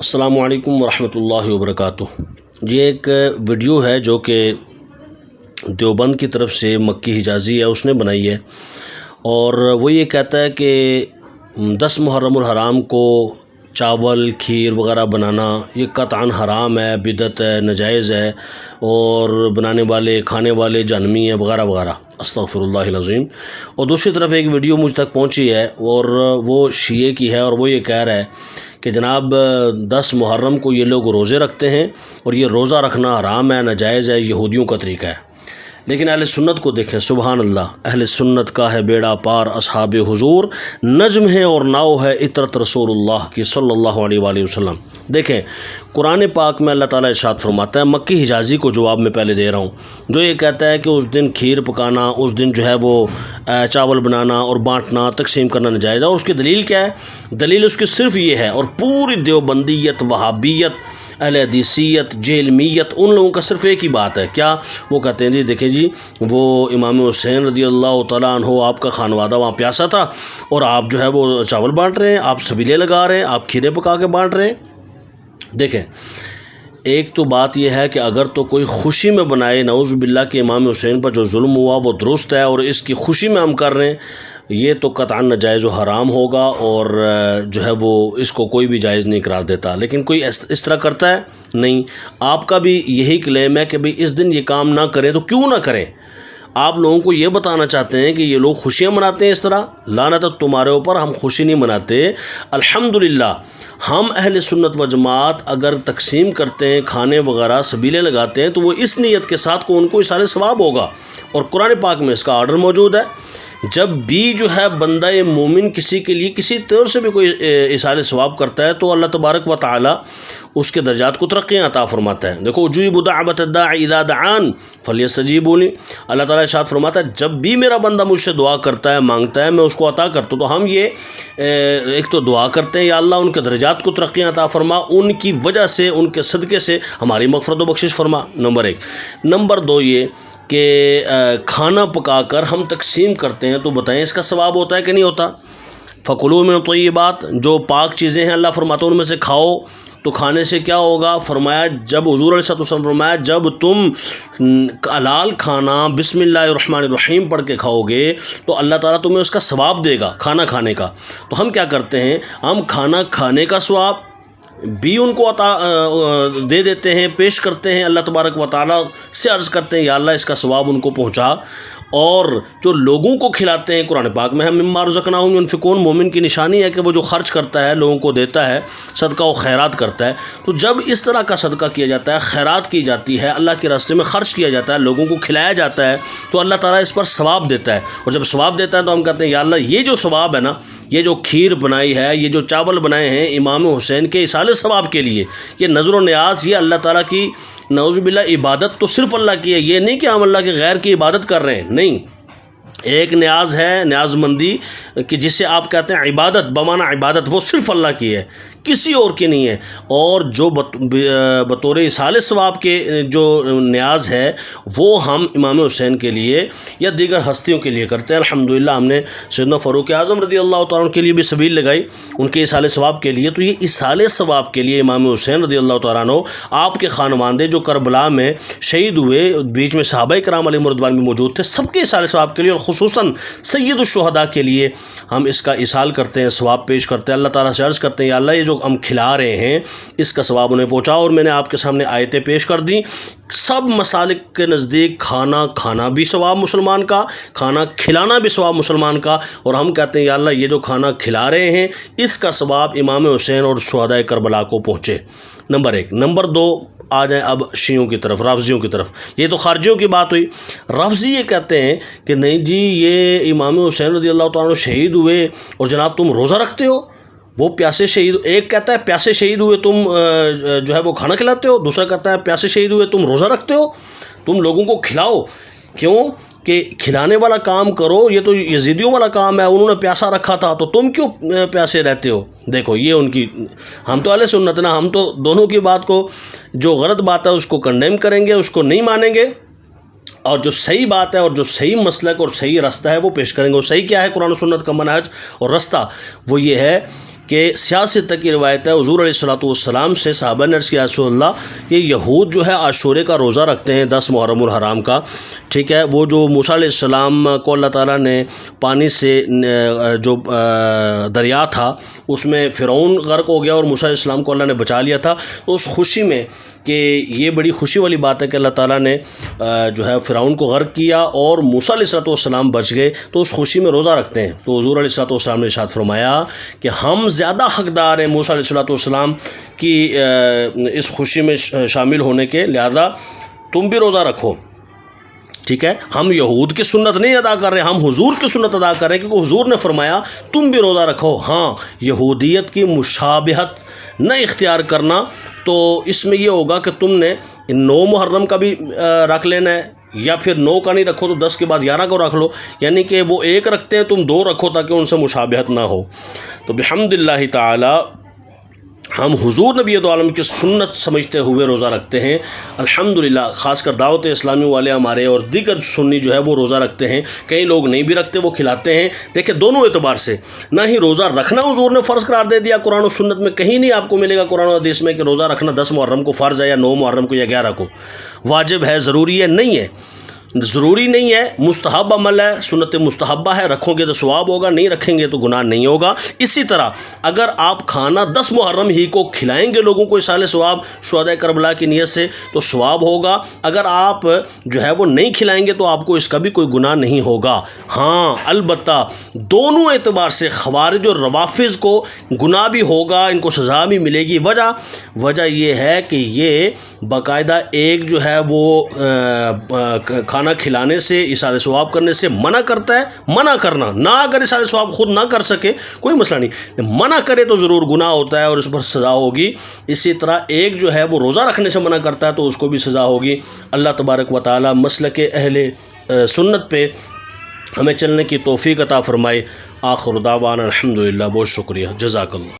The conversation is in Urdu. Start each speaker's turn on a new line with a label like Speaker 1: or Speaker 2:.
Speaker 1: السلام علیکم ورحمۃ اللہ وبرکاتہ۔ یہ ایک ویڈیو ہے جو کہ دیوبند کی طرف سے مکی حجازی ہے، اس نے بنائی ہے، اور وہ یہ کہتا ہے کہ 10 محرم الحرام کو چاول کھیر وغیرہ بنانا یہ قطعاً حرام ہے، بدعت ہے، ناجائز ہے، اور بنانے والے کھانے والے جہنمی ہیں وغیرہ وغیرہ، استغفر اللہ العظیم۔ اور دوسری طرف ایک ویڈیو مجھ تک پہنچی ہے اور وہ شیعہ کی ہے، اور وہ یہ کہہ رہا ہے کہ جناب 10 محرم کو یہ لوگ روزے رکھتے ہیں اور یہ روزہ رکھنا حرام ہے، ناجائز ہے، یہودیوں کا طریقہ ہے۔ لیکن اہل سنت کو دیکھیں، سبحان اللہ، اہل سنت کا ہے بیڑا پار، اصحاب حضور نجم ہے اور ناؤ ہے عطرت رسول اللہ کی صلی اللہ علیہ وآلہ وسلم۔ دیکھیں قرآن پاک میں اللہ تعالیٰ ارشاد فرماتا ہے، مکی حجازی کو جواب میں پہلے دے رہا ہوں، جو یہ کہتا ہے کہ اس دن کھیر پکانا، اس دن جو ہے وہ چاول بنانا اور بانٹنا تقسیم کرنا ناجائز ہے، اور اس کی دلیل کیا ہے؟ دلیل اس کی صرف یہ ہے، اور پوری دیوبندیت، وہابیت، اہل حدیثیت، جہلمیت، ان لوگوں کا صرف ایک ہی بات ہے، کیا وہ کہتے ہیں دیکھیں جی وہ امام حسین رضی اللہ تعالیٰ عنہ، آپ کا خانوادہ وہاں پیاسا تھا اور آپ جو ہے وہ چاول بانٹ رہے ہیں، آپ سبیلے لگا رہے ہیں، آپ کھیرے پکا کے بانٹ رہے ہیں۔ دیکھیں ایک تو بات یہ ہے کہ اگر تو کوئی خوشی میں بنائے، نعوذ باللہ کہ امام حسین پر جو ظلم ہوا وہ درست ہے اور اس کی خوشی میں ہم کر رہے ہیں، یہ تو قطعاً ناجائز و حرام ہوگا، اور جو ہے وہ اس کو کوئی بھی جائز نہیں قرار دیتا۔ لیکن کوئی اس طرح کرتا ہے نہیں، آپ کا بھی یہی کلیم ہے کہ بھئی اس دن یہ کام نہ کریں، تو کیوں نہ کریں؟ آپ لوگوں کو یہ بتانا چاہتے ہیں کہ یہ لوگ خوشیاں مناتے ہیں اس طرح، لعنت تمہارے اوپر، ہم خوشی نہیں مناتے۔ الحمدللہ ہم اہل سنت و جماعت اگر تقسیم کرتے ہیں کھانے وغیرہ، سبیلے لگاتے ہیں، تو وہ اس نیت کے ساتھ کو ان کو اصال ثواب ہوگا، اور قرآن پاک میں اس کا آرڈر موجود ہے۔ جب بھی جو ہے بندہ مومن کسی کے لیے کسی طور سے بھی کوئی اصال ثواب کرتا ہے تو اللہ تبارک و تعالی اس کے درجات کو ترقیاں عطا فرماتا ہے۔ دیکھو اجیب دعوت الداعی اذا دعان فلیستجیبوا لی، اللہ تعالیٰ ارشاد فرماتا ہے جب بھی میرا بندہ مجھ سے دعا کرتا ہے، مانگتا ہے، میں اس کو عطا کرتا ہوں۔ تو ہم یہ ایک تو دعا کرتے ہیں، یا اللہ ان کے درجات کو ترقیاں عطا فرما، ان کی وجہ سے، ان کے صدقے سے ہماری مغفرت و بخشش فرما، نمبر 1۔ نمبر 2 یہ کہ کھانا پکا کر ہم تقسیم کرتے ہیں، تو بتائیں اس کا ثواب ہوتا ہے کہ نہیں ہوتا؟ فَكُلُوا مِنَ الطَّيِّبَاتِ، جو پاک چیزیں ہیں اللہ فرماتا ہے ان میں سے کھاؤ، تو کھانے سے کیا ہوگا؟ فرمایا جب حضور علیہ السلام فرمایا جب تم حلال کھانا بسم اللہ الرحمن الرحیم پڑھ کے کھاؤ گے تو اللہ تعالیٰ تمہیں اس کا ثواب دے گا، کھانا کھانے کا۔ تو ہم کیا کرتے ہیں؟ ہم کھانا کھانے کا ثواب بھی ان کو عطا دے دیتے ہیں، پیش کرتے ہیں، اللہ تبارک و تعالیٰ سے عرض کرتے ہیں یا اللہ اس کا ثواب ان کو پہنچا، اور جو لوگوں کو کھلاتے ہیں، قرآن پاک میں ہم مما رزقناہم ينفقون، مومن کی نشانی ہے کہ وہ جو خرچ کرتا ہے، لوگوں کو دیتا ہے، صدقہ و خیرات کرتا ہے۔ تو جب اس طرح کا صدقہ کیا جاتا ہے، خیرات کی جاتی ہے، اللہ کے راستے میں خرچ کیا جاتا ہے، لوگوں کو کھلایا جاتا ہے، تو اللہ تعالیٰ اس پر ثواب دیتا ہے، اور جب ثواب دیتا ہے تو ہم کہتے ہیں یا اللہ یہ جو ثواب ہے نا، یہ جو کھیر بنائی ہے، یہ جو چاول بنائے ہیں امام حسین کے اصال ثواب کے لیے، یہ نظر و نیاز، یہ اللہ تعالیٰ کی نعوذ باللہ عبادت تو صرف اللہ کی ہے، یہ نہیں کہ ہم اللہ کے غیر کی عبادت کر رہے ہیں، نہیں، ایک نیاز ہے، نیاز مندی کہ جسے آپ کہتے ہیں عبادت، بمعنی عبادت، وہ صرف اللہ کی ہے، کسی اور کی نہیں ہے، اور جو بطور اصال ثواب کے جو نیاز ہے وہ ہم امام حسین کے لیے یا دیگر ہستیوں کے لیے کرتے ہیں۔ الحمدللہ ہم نے سیدنا فاروق اعظم رضی اللہ تعالیٰ عنہ کے لیے بھی سبیل لگائی، ان کے اصال ثواب کے لیے۔ تو یہ اصال ثواب کے لیے امام حسین رضی اللہ تعالیٰ عنہ، آپ کے خانوادے جو کربلا میں شہید ہوئے، بیچ میں صحابہ کرام علیہم رضوان بھی موجود تھے، سب کے اصال ثواب کے لیے، اور خصوصاً سید الشہداء کے لیے ہم اس کا اصال کرتے ہیں، ثواب پیش کرتے ہیں، اللہ تعالیٰ سے عرض کرتے ہیں یا اللہ یہ جو ہم کھلا رہے ہیں اس کا ثواب انہیں پہنچا۔ اور میں نے آپ کے سامنے آیتیں پیش کر دیں، سب مسالک کے نزدیک کھانا کھانا بھی ثواب مسلمان کا، کھانا کھلانا بھی ثواب مسلمان کا، اور ہم کہتے ہیں یا اللہ یہ جو کھانا کھلا رہے ہیں اس کا ثواب امام حسین اور شہداء کربلا کو پہنچے، نمبر 1۔ نمبر 2 آ جائیں اب شیعوں کی طرف، رافضیوں کی طرف۔ یہ تو خارجیوں کی بات ہوئی، رافضی یہ کہتے ہیں کہ نہیں جی یہ امام حسین رضی اللہ تعالیٰ عنہ شہید ہوئے اور جناب تم روزہ رکھتے ہو، وہ پیاسے شہید، ایک کہتا ہے پیاسے شہید ہوئے تم جو ہے وہ کھانا کھلاتے ہو، دوسرا کہتا ہے پیاسے شہید ہوئے تم روزہ رکھتے ہو، تم لوگوں کو کھلاؤ، کیوں کہ کھلانے والا کام کرو، یہ تو یزیدیوں والا کام ہے، انہوں نے پیاسا رکھا تھا تو تم کیوں پیاسے رہتے ہو۔ دیکھو یہ ان کی، ہم تو اہل سنت نا، ہم تو دونوں کی بات کو، جو غلط بات ہے اس کو کنڈیم کریں گے، اس کو نہیں مانیں گے، اور جو صحیح بات ہے اور جو صحیح مسلک اور صحیح رستہ ہے وہ پیش کریں گے۔ وہ صحیح کیا ہے؟ قرآن و سنت کا منہج اور رستہ وہ یہ ہے کہ سیاست تک کی روایت ہے، حضور علیہ الصلوۃ والسلام سے صحابہ نے عرض کیا رسول اللہ، یہ یہود جو ہے عاشورے کا روزہ رکھتے ہیں 10 محرم الحرام کا، ٹھیک ہے، وہ جو موسیٰ علیہ السلام کو اللہ تعالیٰ نے پانی سے جو دریا تھا اس میں فرعون غرق ہو گیا اور موسیٰ علیہ السلام کو اللہ نے بچا لیا تھا، تو اس خوشی میں کہ یہ بڑی خوشی والی بات ہے کہ اللہ تعالیٰ نے جو ہے فرعون کو غرق کیا اور موسیٰ علیہ السلام بچ گئے، تو اس خوشی میں روزہ رکھتے ہیں۔ تو حضور علیہ السلام نے ارشاد فرمایا کہ ہم زیادہ حقدار ہیں موسیٰ علیہ السلام کی اس خوشی میں شامل ہونے کے، لہذا تم بھی روزہ رکھو، ٹھیک ہے۔ ہم یہود کی سنت نہیں ادا کر رہے، ہم حضور کی سنت ادا کر رہے ہیں، کیونکہ حضور نے فرمایا تم بھی روزہ رکھو۔ ہاں، یہودیت کی مشابہت نہ اختیار کرنا، تو اس میں یہ ہوگا کہ تم نے 9 محرم کا بھی رکھ لینا ہے، یا پھر 9 کا نہیں رکھو تو 10 کے بعد 11 کو رکھ لو، یعنی کہ وہ 1 رکھتے ہیں تم 2 رکھو تاکہ ان سے مشابہت نہ ہو۔ تو بحمد اللہ تعالی ہم حضور نبی دو عالم کی سنت سمجھتے ہوئے روزہ رکھتے ہیں الحمدللہ۔ خاص کر دعوت اسلامی والے ہمارے اور دیگر سنی جو ہے وہ روزہ رکھتے ہیں، کئی لوگ نہیں بھی رکھتے، وہ کھلاتے ہیں۔ دیکھیں دونوں اعتبار سے، نہ ہی روزہ رکھنا حضور نے فرض قرار دے دیا، قرآن و سنت میں کہیں نہیں آپ کو ملے گا قرآن و حدیث میں کہ روزہ رکھنا 10 محرم کو فرض ہے یا 9 محرم کو یا 11 کو واجب ہے، ضروری ہے، نہیں ہے، ضروری نہیں ہے، مستحب عمل ہے، سنت مستحبہ ہے، رکھو گے تو ثواب ہوگا، نہیں رکھیں گے تو گناہ نہیں ہوگا۔ اسی طرح اگر آپ کھانا 10 محرم ہی کو کھلائیں گے لوگوں کو اصال ثواب شہداء کربلا کی نیت سے تو ثواب ہوگا، اگر آپ جو ہے وہ نہیں کھلائیں گے تو آپ کو اس کا بھی کوئی گناہ نہیں ہوگا۔ ہاں البتہ دونوں اعتبار سے خوارج اور روافظ کو گناہ بھی ہوگا، ان کو سزا بھی ملے گی۔ وجہ یہ ہے کہ یہ باقاعدہ ایک جو ہے وہ کھانا کھلانے سے اصال ثواب کرنے سے منع کرتا ہے، منع کرنا نہ، اگر اصال ثواب خود نہ کر سکے کوئی مسئلہ نہیں، منع کرے تو ضرور گناہ ہوتا ہے اور اس پر سزا ہوگی۔ اسی طرح ایک جو ہے وہ روزہ رکھنے سے منع کرتا ہے تو اس کو بھی سزا ہوگی۔ اللہ تبارک و تعالی مسلک اہل سنت پہ ہمیں چلنے کی توفیق عطا فرمائے۔ آخر دعوانا الحمدللہ، بہت شکریہ، جزاک اللہ۔